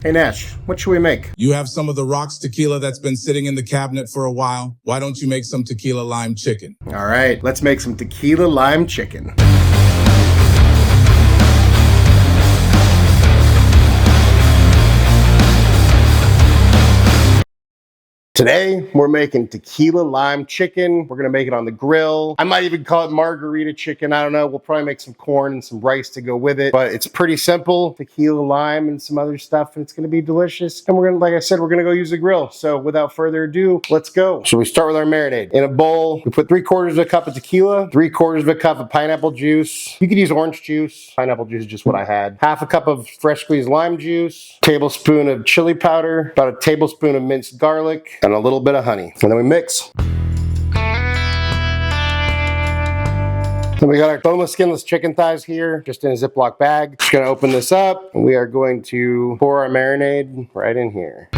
Hey Nash, what should we make? You have some of the rocks tequila that's been sitting in the cabinet for a while. Why don't you make some tequila lime chicken? All right, let's make some tequila lime chicken. Today, we're making tequila lime chicken. We're gonna make it on the grill. I might even call it margarita chicken. I don't know. We'll probably make some corn and some rice to go with it, but it's pretty simple. Tequila, lime, and some other stuff, and it's gonna be delicious. And we're gonna, like I said, we're gonna go use the grill. So without further ado, let's go. So we start with our marinade. In a bowl, we put 3/4 of a cup of tequila, 3/4 of a cup of pineapple juice. You could use orange juice. Pineapple juice is just what I had. Half a cup of fresh squeezed lime juice, tablespoon of chili powder, about a tablespoon of minced garlic, and a little bit of honey. And then we mix. Then we got our boneless, skinless chicken thighs here, just in a Ziploc bag. Just gonna open this up, and we are going to pour our marinade right in here.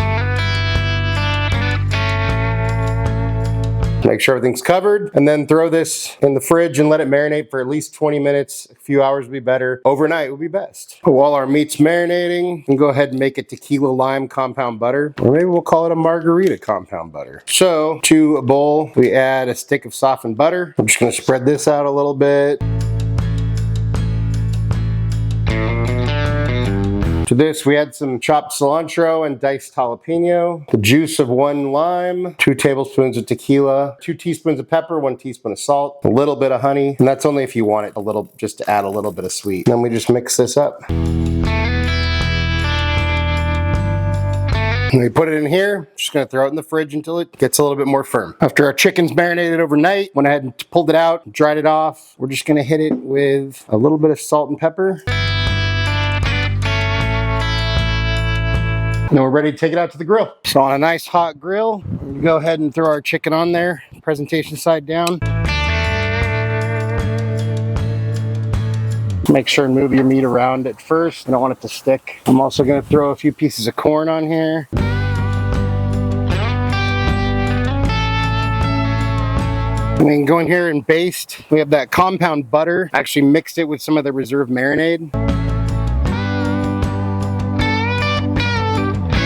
Make sure everything's covered, and then throw this in the fridge and let it marinate for at least 20 minutes. A few hours would be better. Overnight would be best. While our meat's marinating, we can go ahead and make a tequila lime compound butter, or maybe we'll call it a margarita compound butter. So to a bowl, we add a stick of softened butter. I'm just gonna spread this out a little bit. To this, we add some chopped cilantro and diced jalapeno, the juice of 1 lime, 2 tablespoons of tequila, 2 teaspoons of pepper, 1 teaspoon of salt, a little bit of honey, and that's only if you want it a little, just to add a little bit of sweet. Then we just mix this up. And we put it in here, just gonna throw it in the fridge until it gets a little bit more firm. After our chicken's marinated overnight, went ahead and pulled it out, dried it off. We're just gonna hit it with a little bit of salt and pepper. And then we're ready to take it out to the grill. So on a nice hot grill, we go ahead and throw our chicken on there, presentation side down. Make sure and move your meat around at first. I don't want it to stick. I'm also gonna throw a few pieces of corn on here. And then go in here and baste. We have that compound butter. I actually mixed it with some of the reserve marinade.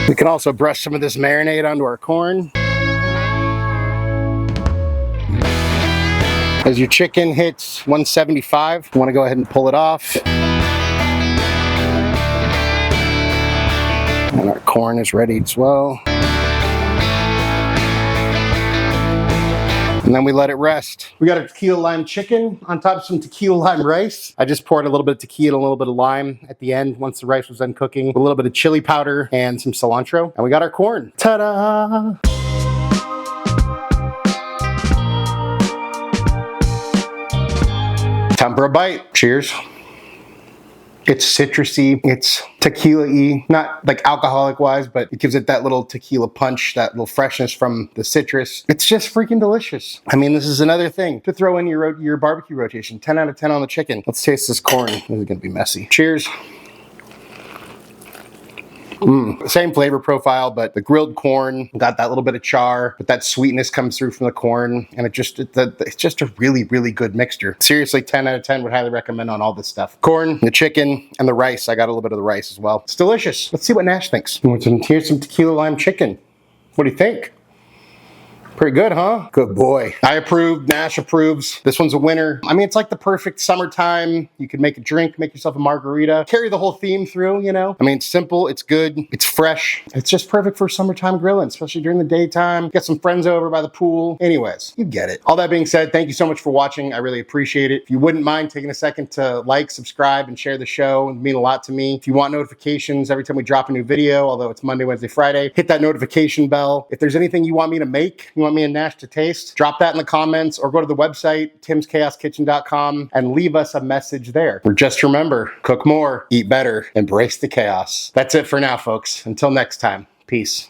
We can also brush some of this marinade onto our corn. As your chicken hits 175, you want to go ahead and pull it off. And our corn is ready as well. And then we let it rest. We got a tequila lime chicken on top of some tequila lime rice. I just poured a little bit of tequila, a little bit of lime at the end once the rice was done cooking, with a little bit of chili powder and some cilantro. And we got our corn. Ta-da! Time for a bite. Cheers. It's citrusy, it's tequila-y, not like alcoholic wise, but it gives it that little tequila punch, that little freshness from the citrus. It's just freaking delicious. I mean, this is another thing to throw in your barbecue rotation. 10 out of 10 on the chicken. Let's taste this corn. This is gonna be messy. Cheers. Same flavor profile, but the grilled corn got that little bit of char, but that sweetness comes through from the corn, and it's just a really, really good mixture. Seriously, 10 out of 10 would highly recommend on all this stuff. Corn, the chicken, and the rice. I got a little bit of the rice as well. It's delicious. Let's see what Nash thinks. Here's some tequila lime chicken. What do you think? Pretty good, huh? Good boy. I approve. Nash approves. This one's a winner. I mean, it's like the perfect summertime. You could make a drink, make yourself a margarita, carry the whole theme through, you know? I mean, it's simple, it's good, it's fresh. It's just perfect for summertime grilling, especially during the daytime. Get some friends over by the pool. Anyways, you get it. All that being said, thank you so much for watching. I really appreciate it. If you wouldn't mind taking a second to like, subscribe, and share the show, it would mean a lot to me. If you want notifications every time we drop a new video, although it's Monday, Wednesday, Friday, hit that notification bell. If there's anything you want me to make, you want me and Nash to taste, drop that in the comments or go to the website, timschaoskitchen.com, and leave us a message there. Or just remember, cook more, eat better, embrace the chaos. That's it for now, folks. Until next time, peace.